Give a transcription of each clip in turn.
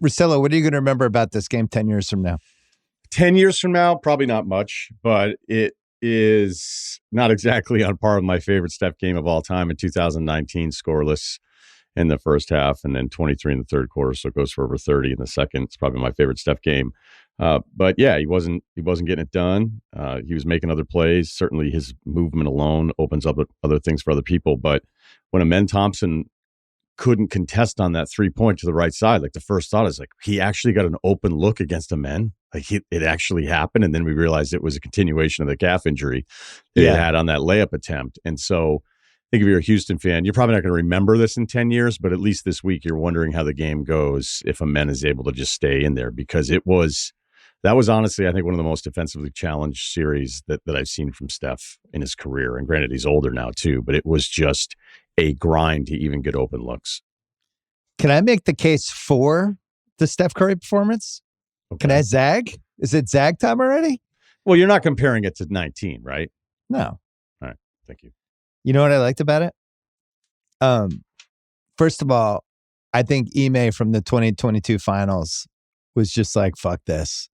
Russillo, what are you going to remember about this game 10 years from now? 10 years from now, probably not much, but it is not exactly on par with my favorite Steph game of all time in 2019, scoreless in the first half and then 23 in the third quarter. So it goes for over 30 in the second. It's probably my favorite Steph game. But yeah, he wasn't getting it done. He was making other plays. Certainly his movement alone opens up other things for other people. But when Amen Thompson couldn't contest on that 3-point to the right side, like the first thought is like, he actually got an open look against Amen. Like it actually happened. And then we realized it was a continuation of the calf injury that he had on that layup attempt. And so I think if you're a Houston fan, you're probably not going to remember this in 10 years, but at least this week you're wondering how the game goes if Amen is able to just stay in there, because that was honestly, I think, one of the most defensively challenged series that I've seen from Steph in his career. And granted, he's older now too, but it was just a grind to even get open looks. Can I make the case for the Steph Curry performance? Okay. Can I zag? Is it zag time already? Well, you're not comparing it to 19, right? No. All right. Thank you. You know what I liked about it? First of all, I think Ime from the 2022 finals was just like, fuck this.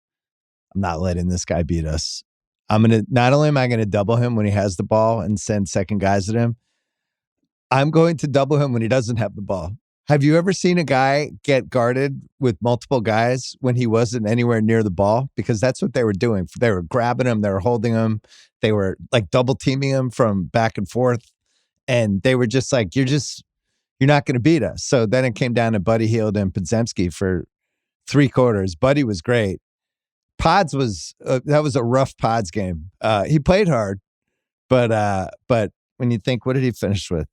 I'm not letting this guy beat us. Not only am I going to double him when he has the ball and send second guys at him, I'm going to double him when he doesn't have the ball. Have you ever seen a guy get guarded with multiple guys when he wasn't anywhere near the ball? Because that's what they were doing. They were grabbing him. They were holding him. They were like double teaming him from back and forth. And they were just like, you're not going to beat us. So then it came down to Buddy Hield and Podziemski for 3 quarters. Buddy was great. Pods that was a rough Pods game. He played hard, but when you think, what did he finish with?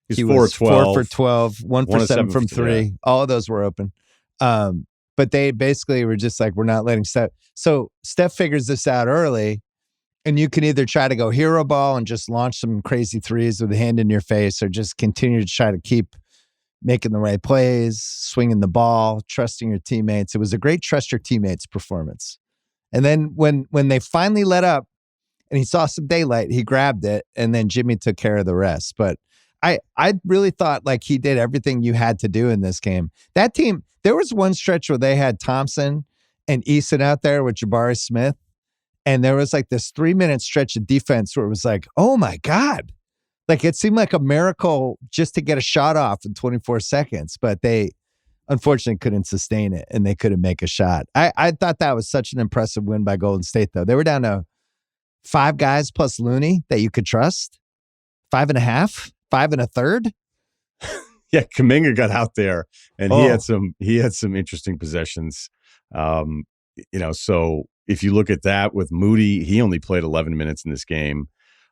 He was 4 for 12, 1 for 7 from 3. Yeah. All of those were open. But they basically were just like, we're not letting Steph. So Steph figures this out early, and you can either try to go hero ball and just launch some crazy threes with a hand in your face, or just continue to try to keep making the right plays, swinging the ball, trusting your teammates. It was a great trust your teammates performance. And then when they finally let up and he saw some daylight, he grabbed it, and then Jimmy took care of the rest. But I really thought like he did everything you had to do in this game. That team, there was one stretch where they had Thompson and Eason out there with Jabari Smith. And there was like this 3-minute stretch of defense where it was like, oh my God. Like it seemed like a miracle just to get a shot off in 24 seconds, but they unfortunately couldn't sustain it and they couldn't make a shot. I thought that was such an impressive win by Golden State though. They were down to 5 guys plus Looney that you could trust. 5.5, 5 1/3. Yeah, Kuminga got out there and he had some interesting possessions. So if you look at that with Moody, he only played 11 minutes in this game.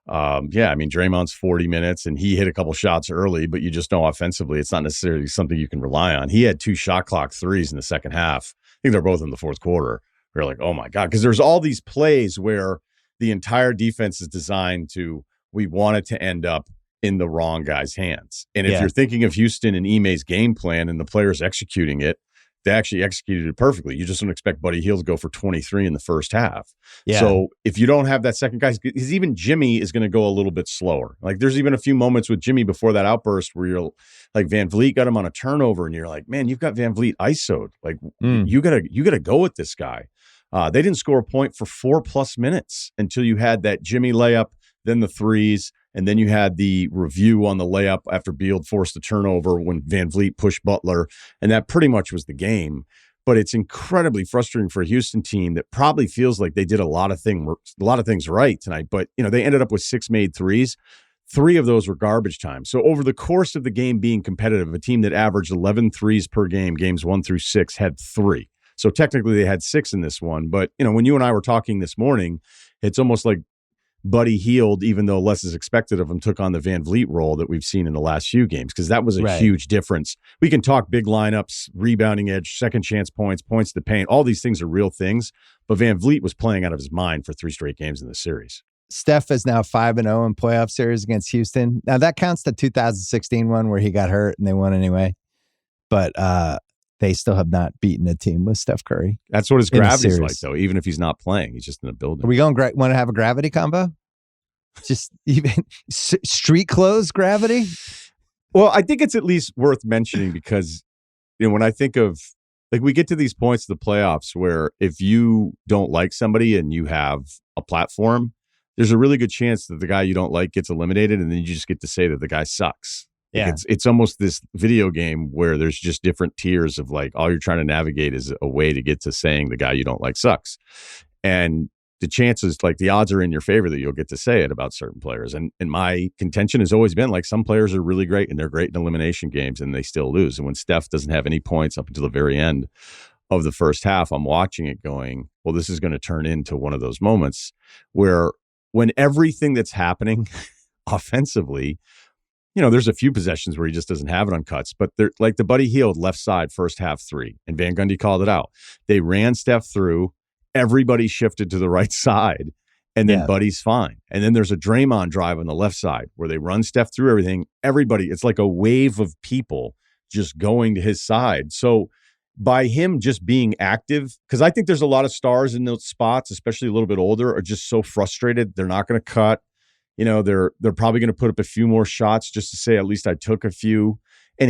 Draymond's 40 minutes and he hit a couple shots early, but you just know offensively it's not necessarily something you can rely on. He had 2 shot clock threes in the second half. I think they're both in the fourth quarter. We're like, oh my God, because there's all these plays where the entire defense is designed to, we want it to end up in the wrong guy's hands. And if you're thinking of Houston and Ime's game plan and the players executing it, they actually executed it perfectly. You just don't expect Buddy Hield to go for 23 in the first half. Yeah. So if you don't have that second guy, because even Jimmy is going to go a little bit slower. Like there's even a few moments with Jimmy before that outburst where you're like, Van Vliet got him on a turnover and you're like, man, you've got Van Vliet ISO'd. Like you gotta go with this guy. They didn't score a point for 4+ minutes until you had that Jimmy layup, then the threes, and then you had the review on the layup after Beal forced the turnover when Van Vliet pushed Butler. And that pretty much was the game. But it's incredibly frustrating for a Houston team that probably feels like they did a lot of things right tonight. But, they ended up with 6 made threes. 3 of those were garbage time. So over the course of the game being competitive, a team that averaged 11 threes per game, games 1 through 6, had 3. So technically they had 6 in this one. But, when you and I were talking this morning, it's almost like Buddy Hield, even though less is expected of him, took on the Van Vliet role that we've seen in the last few games, because that was a huge difference. We can talk big lineups, rebounding edge, second chance points to the paint. All these things are real things, but Van Vliet was playing out of his mind for 3 straight games in the series. Steph is now 5-0 in playoff series against Houston. Now that counts the 2016 one where he got hurt and they won anyway. But they still have not beaten a team with Steph Curry. That's what his gravity's like, though. Even if he's not playing, he's just in the building. Are we going want to have a gravity combo? Just even street clothes gravity? Well, I think it's at least worth mentioning because, when I think of like we get to these points of the playoffs where if you don't like somebody and you have a platform, there's a really good chance that the guy you don't like gets eliminated, and then you just get to say that the guy sucks. Like Yeah. it's almost this video game where there's just different tiers of like all you're trying to navigate is a way to get to saying the guy you don't like sucks. And the chances, like the odds are in your favor that you'll get to say it about certain players. And my contention has always been like some players are really great and they're great in elimination games and they still lose. And when Steph doesn't have any points up until the very end of the first half, I'm watching it going, well, this is going to turn into one of those moments where when everything that's happening offensively, there's a few possessions where he just doesn't have it on cuts, but they're like the Buddy Hield left side first half 3, and Van Gundy called it out. They ran Steph through. Everybody shifted to the right side, and then Buddy's fine. And then there's a Draymond drive on the left side where they run Steph through everything. Everybody, it's like a wave of people just going to his side. So by him just being active, because I think there's a lot of stars in those spots, especially a little bit older, are just so frustrated. They're not going to cut. They're probably going to put up a few more shots just to say, at least I took a few. And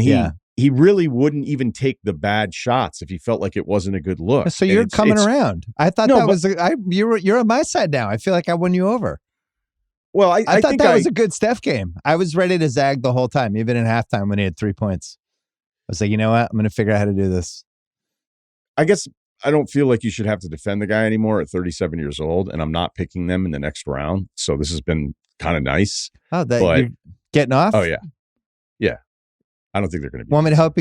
he really wouldn't even take the bad shots if he felt like it wasn't a good look. So you're coming around. I thought you're on my side now. I feel like I won you over. Well, I thought that was a good Steph game. I was ready to zag the whole time, even in halftime when he had 3 points. I was like, you know what? I'm going to figure out how to do this. I guess I don't feel like you should have to defend the guy anymore at 37 years old, and I'm not picking them in the next round. So this has been kind of nice. Oh, you're getting off? Oh, yeah. Yeah. I don't think they're going to be. Want me to help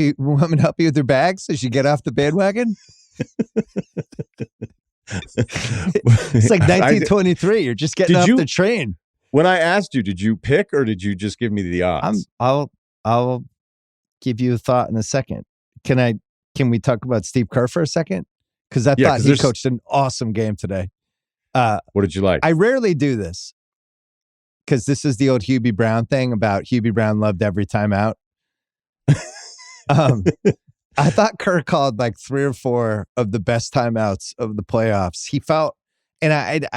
you with your bags as you get off the bandwagon? It's like 1923. You're just getting off the train. When I asked you, did you pick or did you just give me the odds? I'll give you a thought in a second. Can we talk about Steve Kerr for a second? Because I thought he coached an awesome game today. What did you like? I rarely do this because this is the old Hubie Brown thing about Hubie Brown loved every timeout. I thought Kerr called like 3 or 4 of the best timeouts of the playoffs. He felt, and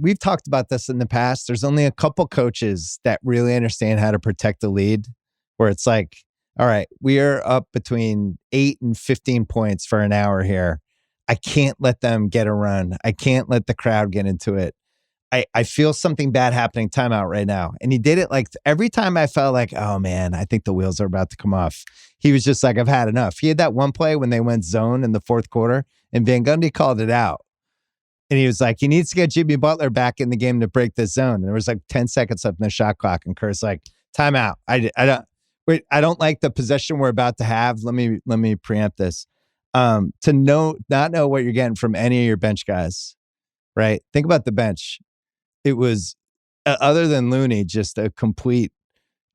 we've talked about this in the past. There's only a couple coaches that really understand how to protect the lead, where it's like, all right, we are up between 8 and 15 points for an hour here. I can't let them get a run. I can't let the crowd get into it. I feel something bad happening timeout right now. And he did it like every time I felt like, oh man, I think the wheels are about to come off. He was just like, I've had enough. He had that one play when they went zone in the fourth quarter and Van Gundy called it out. And he was like, he needs to get Jimmy Butler back in the game to break the zone. And there was like 10 seconds left in the shot clock. And Kerr's like, timeout. I don't like the possession we're about to have. Let me preempt this. To not know what you're getting from any of your bench guys, right? Think about the bench. It was, other than Looney, just a complete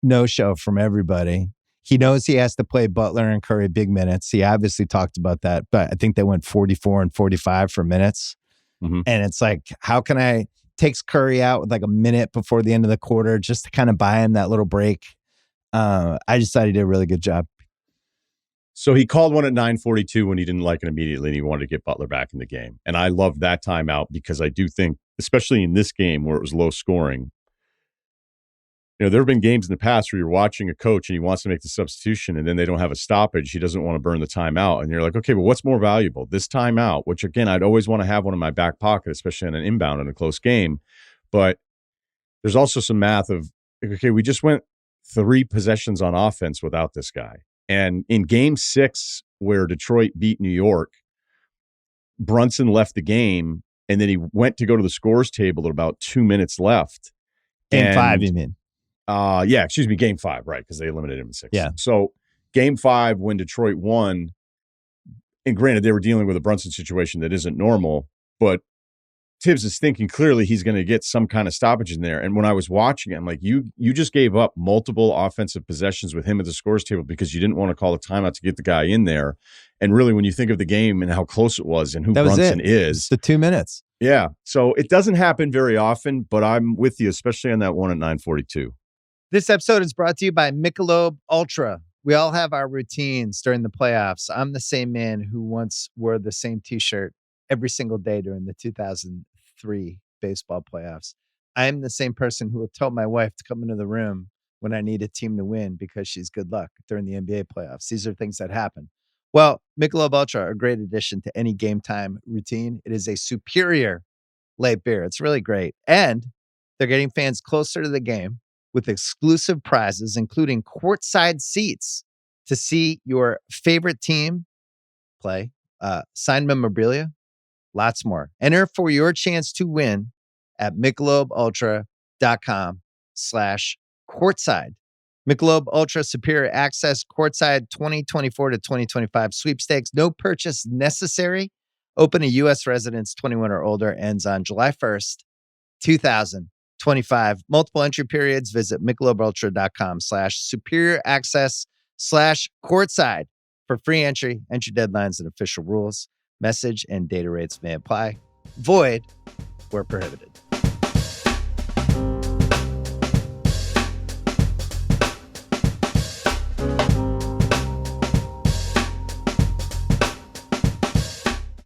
no-show from everybody. He knows he has to play Butler and Curry big minutes. He obviously talked about that, but I think they went 44 and 45 for minutes. Mm-hmm. And it's like, how can I takes Curry out with like a minute before the end of the quarter just to kind of buy him that little break. I just thought he did a really good job. So he called one at 9:42 when he didn't like it immediately and he wanted to get Butler back in the game. And I love that timeout because I do think, especially in this game where it was low scoring, there have been games in the past where you're watching a coach and he wants to make the substitution and then they don't have a stoppage. He doesn't want to burn the timeout. And you're like, okay, but what's more valuable? This timeout, which again, I'd always want to have one in my back pocket, especially on an inbound in a close game. But there's also some math of, okay, we just went 3 possessions on offense without this guy. And in game 6, where Detroit beat New York, Brunson left the game and then he went to go to the scores table at about 2 minutes left. Game 5, you mean? Game 5, right, because they eliminated him in 6. Yeah. So game 5, when Detroit won, and granted, they were dealing with a Brunson situation that isn't normal, but Tibbs is thinking clearly he's going to get some kind of stoppage in there. And when I was watching it, I'm like, you just gave up multiple offensive possessions with him at the scores table because you didn't want to call a timeout to get the guy in there. And really, when you think of the game and how close it was and who Brunson is. The 2 minutes. Yeah. So it doesn't happen very often, but I'm with you, especially on that one at 9:42. This episode is brought to you by Michelob Ultra. We all have our routines during the playoffs. I'm the same man who once wore the same t-shirt every single day during the 2003 baseball playoffs. I am the same person who will tell my wife to come into the room when I need a team to win because she's good luck during the NBA playoffs. These are things that happen. Well, Michelob Ultra, a great addition to any game time routine. It is a superior light beer. It's really great. And they're getting fans closer to the game with exclusive prizes, including courtside seats to see your favorite team play, signed memorabilia, lots more. Enter for your chance to win at MichelobUltra.com/courtside. Michelob Ultra Superior Access Courtside 2024 to 2025 sweepstakes. No purchase necessary. Open to U.S. residents 21 or older. Ends on July 1st, 2025. Multiple entry periods. Visit MichelobUltra.com/superior access/courtside for free entry. Entry deadlines and official rules. Message and data rates may apply. Void where prohibited.